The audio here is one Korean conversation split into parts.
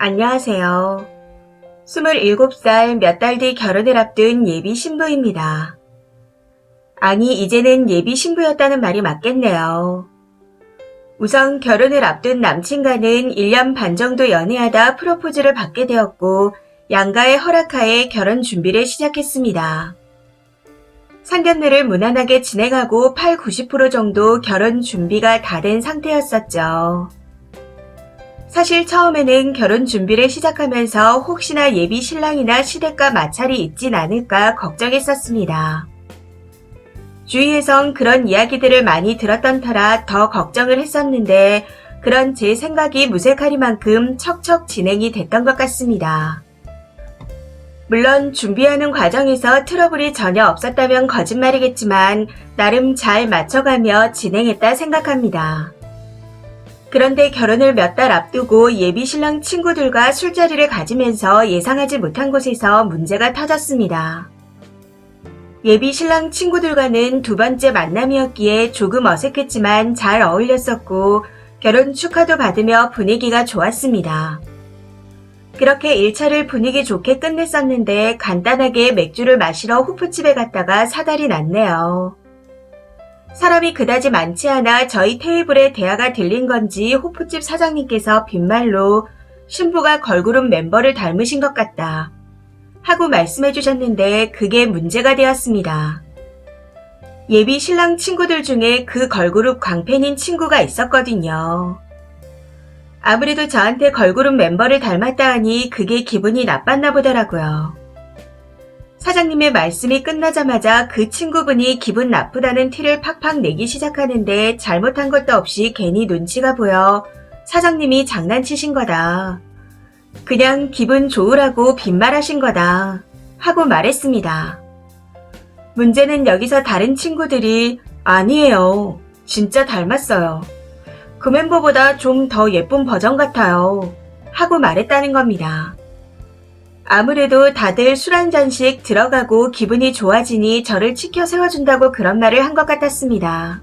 안녕하세요. 27살 몇 달 뒤 결혼을 앞둔 예비 신부입니다. 아니, 이제는 예비 신부였다는 말이 맞겠네요. 우선 결혼을 앞둔 남친과는 1년 반 정도 연애하다 프로포즈를 받게 되었고, 양가의 허락하에 결혼 준비를 시작했습니다. 상견례를 무난하게 진행하고 8, 90% 정도 결혼 준비가 다 된 상태였었죠. 사실 처음에는 결혼 준비를 시작하면서 혹시나 예비 신랑이나 시댁과 마찰이 있진 않을까 걱정했었습니다. 주위에선 그런 이야기들을 많이 들었던 터라 더 걱정을 했었는데 그런 제 생각이 무색하리만큼 척척 진행이 됐던 것 같습니다. 물론 준비하는 과정에서 트러블이 전혀 없었다면 거짓말이겠지만 나름 잘 맞춰가며 진행했다 생각합니다. 그런데 결혼을 몇 달 앞두고 예비 신랑 친구들과 술자리를 가지면서 예상하지 못한 곳에서 문제가 터졌습니다. 예비 신랑 친구들과는 두 번째 만남이었기에 조금 어색했지만 잘 어울렸었고 결혼 축하도 받으며 분위기가 좋았습니다. 그렇게 1차를 분위기 좋게 끝냈었는데 간단하게 맥주를 마시러 호프집에 갔다가 사달이 났네요. 사람이 그다지 많지 않아 저희 테이블에 대화가 들린 건지 호프집 사장님께서 빈말로 신부가 걸그룹 멤버를 닮으신 것 같다 하고 말씀해 주셨는데 그게 문제가 되었습니다. 예비 신랑 친구들 중에 그 걸그룹 광팬인 친구가 있었거든요. 아무래도 저한테 걸그룹 멤버를 닮았다 하니 그게 기분이 나빴나 보더라고요. 사장님의 말씀이 끝나자마자 그 친구분이 기분 나쁘다는 티를 팍팍 내기 시작하는데 잘못한 것도 없이 괜히 눈치가 보여 사장님이 장난치신 거다. 그냥 기분 좋으라고 빈말하신 거다. 하고 말했습니다. 문제는 여기서 다른 친구들이 아니에요. 진짜 닮았어요. 그 멤버보다 좀 더 예쁜 버전 같아요. 하고 말했다는 겁니다. 아무래도 다들 술 한 잔씩 들어가고 기분이 좋아지니 저를 치켜 세워준다고 그런 말을 한 것 같았습니다.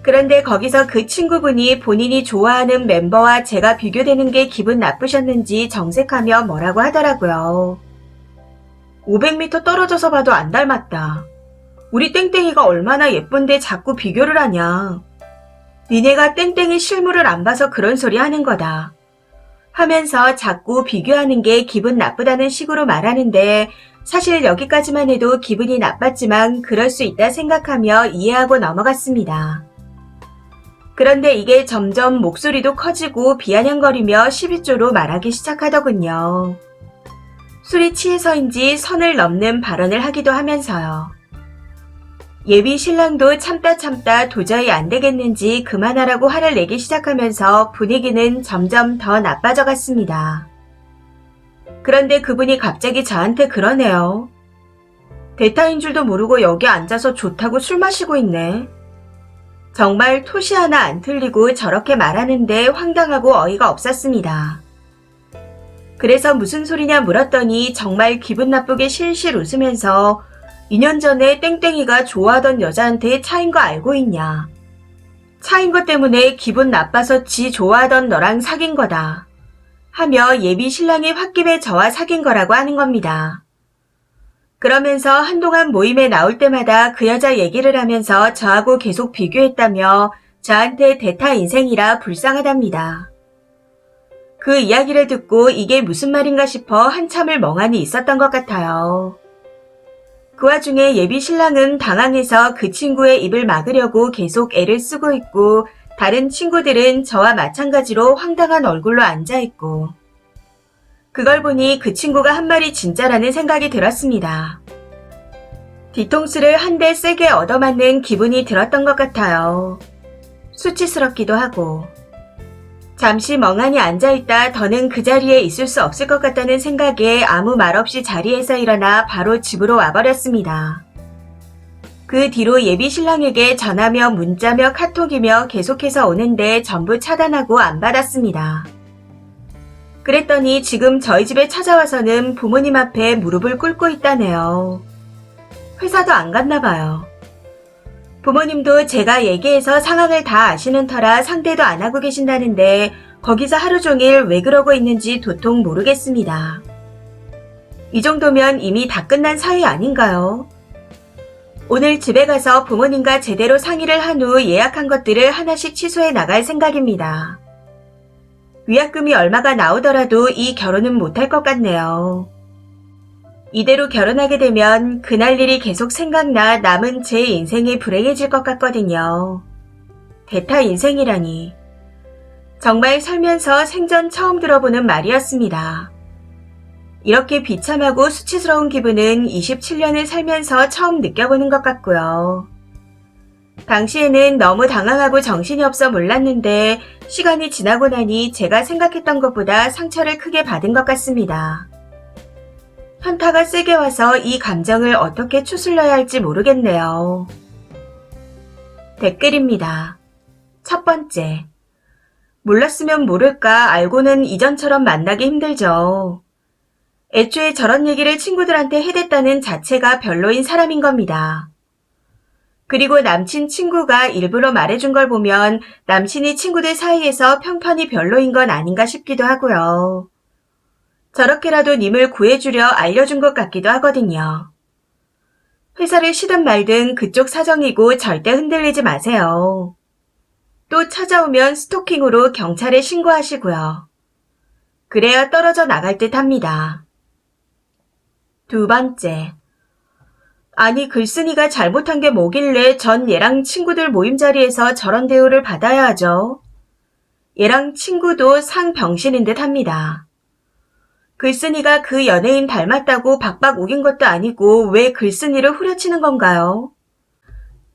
그런데 거기서 그 친구분이 본인이 좋아하는 멤버와 제가 비교되는 게 기분 나쁘셨는지 정색하며 뭐라고 하더라고요. 500m 떨어져서 봐도 안 닮았다. 우리 땡땡이가 얼마나 예쁜데 자꾸 비교를 하냐. 니네가 땡땡이 실물을 안 봐서 그런 소리 하는 거다. 하면서 자꾸 비교하는 게 기분 나쁘다는 식으로 말하는데 사실 여기까지만 해도 기분이 나빴지만 그럴 수 있다 생각하며 이해하고 넘어갔습니다. 그런데 이게 점점 목소리도 커지고 비아냥거리며 12조로 말하기 시작하더군요. 술이 취해서인지 선을 넘는 발언을 하기도 하면서요. 예비 신랑도 참다 도저히 안 되겠는지 그만하라고 화를 내기 시작하면서 분위기는 점점 더 나빠져 갔습니다. 그런데 그분이 갑자기 저한테 그러네요. 대타인 줄도 모르고 여기 앉아서 좋다고 술 마시고 있네. 정말 토시 하나 안 틀리고 저렇게 말하는데 황당하고 어이가 없었습니다. 그래서 무슨 소리냐 물었더니 정말 기분 나쁘게 실실 웃으면서 2년 전에 땡땡이가 좋아하던 여자한테 차인 거 알고 있냐. 차인 것 때문에 기분 나빠서 지 좋아하던 너랑 사귄 거다. 하며 예비 신랑이 홧김에 저와 사귄 거라고 하는 겁니다. 그러면서 한동안 모임에 나올 때마다 그 여자 얘기를 하면서 저하고 계속 비교했다며 저한테 대타 인생이라 불쌍하답니다. 그 이야기를 듣고 이게 무슨 말인가 싶어 한참을 멍하니 있었던 것 같아요. 그 와중에 예비 신랑은 당황해서 그 친구의 입을 막으려고 계속 애를 쓰고 있고 다른 친구들은 저와 마찬가지로 황당한 얼굴로 앉아있고 그걸 보니 그 친구가 한 말이 진짜라는 생각이 들었습니다. 뒤통수를 한 대 세게 얻어맞는 기분이 들었던 것 같아요. 수치스럽기도 하고 잠시 멍하니 앉아있다 더는 그 자리에 있을 수 없을 것 같다는 생각에 아무 말 없이 자리에서 일어나 바로 집으로 와버렸습니다. 그 뒤로 예비 신랑에게 전화며 문자며 카톡이며 계속해서 오는데 전부 차단하고 안 받았습니다. 그랬더니 지금 저희 집에 찾아와서는 부모님 앞에 무릎을 꿇고 있다네요. 회사도 안 갔나 봐요. 부모님도 제가 얘기해서 상황을 다 아시는 터라 상대도 안 하고 계신다는데 거기서 하루 종일 왜 그러고 있는지 도통 모르겠습니다. 이 정도면 이미 다 끝난 사이 아닌가요? 오늘 집에 가서 부모님과 제대로 상의를 한 후 예약한 것들을 하나씩 취소해 나갈 생각입니다. 위약금이 얼마가 나오더라도 이 결혼은 못할 것 같네요. 이대로 결혼하게 되면 그날 일이 계속 생각나 남은 제 인생이 불행해질 것 같거든요. 대타 인생이라니. 정말 살면서 생전 처음 들어보는 말이었습니다. 이렇게 비참하고 수치스러운 기분은 27년을 살면서 처음 느껴보는 것 같고요. 당시에는 너무 당황하고 정신이 없어 몰랐는데 시간이 지나고 나니 제가 생각했던 것보다 상처를 크게 받은 것 같습니다. 현타가 세게 와서 이 감정을 어떻게 추슬려야 할지 모르겠네요. 댓글입니다. 첫 번째. 몰랐으면 모를까 알고는 이전처럼 만나기 힘들죠. 애초에 저런 얘기를 친구들한테 해댔다는 자체가 별로인 사람인 겁니다. 그리고 남친 친구가 일부러 말해준 걸 보면 남친이 친구들 사이에서 평판이 별로인 건 아닌가 싶기도 하고요. 저렇게라도 님을 구해주려 알려준 것 같기도 하거든요. 회사를 쉬든 말든 그쪽 사정이고 절대 흔들리지 마세요. 또 찾아오면 스토킹으로 경찰에 신고하시고요. 그래야 떨어져 나갈 듯 합니다. 두 번째. 아니 글쓴이가 잘못한 게 뭐길래 전 얘랑 친구들 모임 자리에서 저런 대우를 받아야 하죠. 얘랑 친구도 상병신인 듯 합니다. 글쓴이가 그 연예인 닮았다고 박박 우긴 것도 아니고 왜 글쓴이를 후려치는 건가요?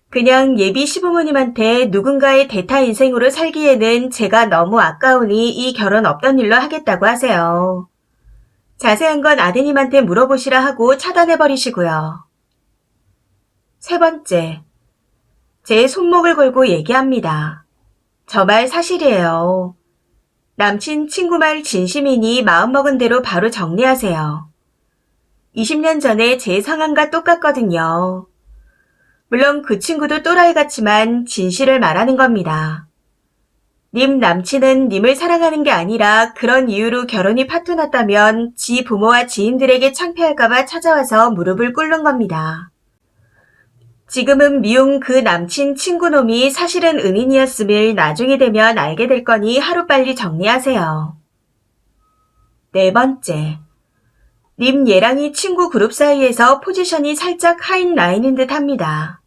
그냥 예비 시부모님한테 누군가의 대타 인생으로 살기에는 제가 너무 아까우니 이 결혼 없던 일로 하겠다고 하세요. 자세한 건 아드님한테 물어보시라 하고 차단해버리시고요. 세 번째, 제 손목을 걸고 얘기합니다. 저 말 사실이에요. 남친 친구 말 진심이니 마음먹은 대로 바로 정리하세요. 20년 전에 제 상황과 똑같거든요. 물론 그 친구도 또라이 같지만 진실을 말하는 겁니다. 님 남친은 님을 사랑하는 게 아니라 그런 이유로 결혼이 파토났다면 지 부모와 지인들에게 창피할까봐 찾아와서 무릎을 꿇는 겁니다. 지금은 미운 그 남친 친구놈이 사실은 은인이었음을 나중에 되면 알게 될 거니 하루빨리 정리하세요. 네 번째. 님 얘랑이 친구 그룹 사이에서 포지션이 살짝 하인 라인인 듯 합니다.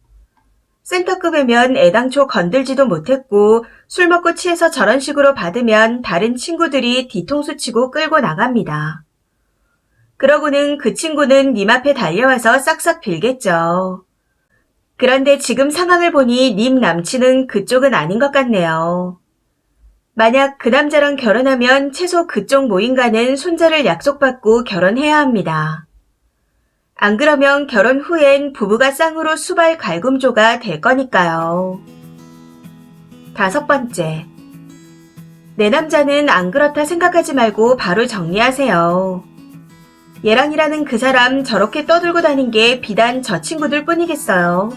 센터급이면 애당초 건들지도 못했고 술 먹고 취해서 저런 식으로 받으면 다른 친구들이 뒤통수 치고 끌고 나갑니다. 그러고는 그 친구는 님 앞에 달려와서 싹싹 빌겠죠. 그런데 지금 상황을 보니 님 남친은 그쪽은 아닌 것 같네요. 만약 그 남자랑 결혼하면 최소 그쪽 모임과는 손절을 약속받고 결혼해야 합니다. 안 그러면 결혼 후엔 부부가 쌍으로 수발 갈굼조가 될 거니까요. 다섯 번째. 내 남자는 안 그렇다 생각하지 말고 바로 정리하세요. 얘랑이라는 그 사람 저렇게 떠들고 다닌 게 비단 저 친구들 뿐이겠어요.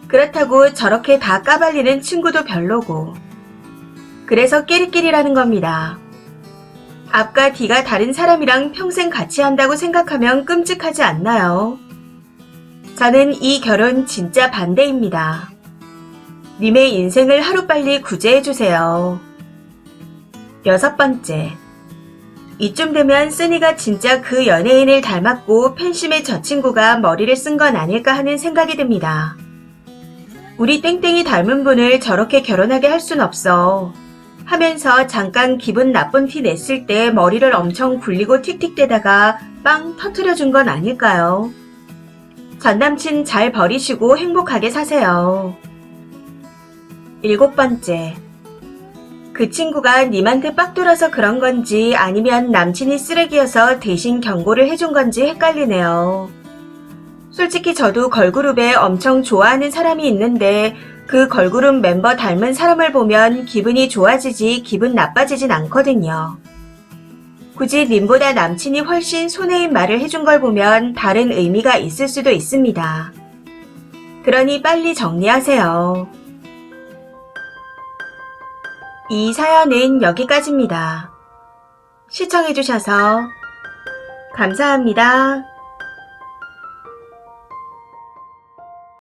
그렇다고 저렇게 다 까발리는 친구도 별로고. 그래서 끼리끼리라는 겁니다. 앞과 뒤가 다른 사람이랑 평생 같이 한다고 생각하면 끔찍하지 않나요? 저는 이 결혼 진짜 반대입니다. 님의 인생을 하루빨리 구제해주세요. 여섯 번째. 이쯤 되면 쓰니가 진짜 그 연예인을 닮았고 팬심에 저 친구가 머리를 쓴 건 아닐까 하는 생각이 듭니다. 우리 땡땡이 닮은 분을 저렇게 결혼하게 할 순 없어. 하면서 잠깐 기분 나쁜 티 냈을 때 머리를 엄청 굴리고 틱틱대다가 빵 터트려준 건 아닐까요? 전 남친 잘 버리시고 행복하게 사세요. 일곱 번째. 그 친구가 님한테 빡 돌아서 그런 건지 아니면 남친이 쓰레기여서 대신 경고를 해준 건지 헷갈리네요. 솔직히 저도 걸그룹에 엄청 좋아하는 사람이 있는데 그 걸그룹 멤버 닮은 사람을 보면 기분이 좋아지지 기분 나빠지진 않거든요. 굳이 님보다 남친이 훨씬 손해인 말을 해준 걸 보면 다른 의미가 있을 수도 있습니다. 그러니 빨리 정리하세요. 이 사연은 여기까지입니다. 시청해주셔서 감사합니다.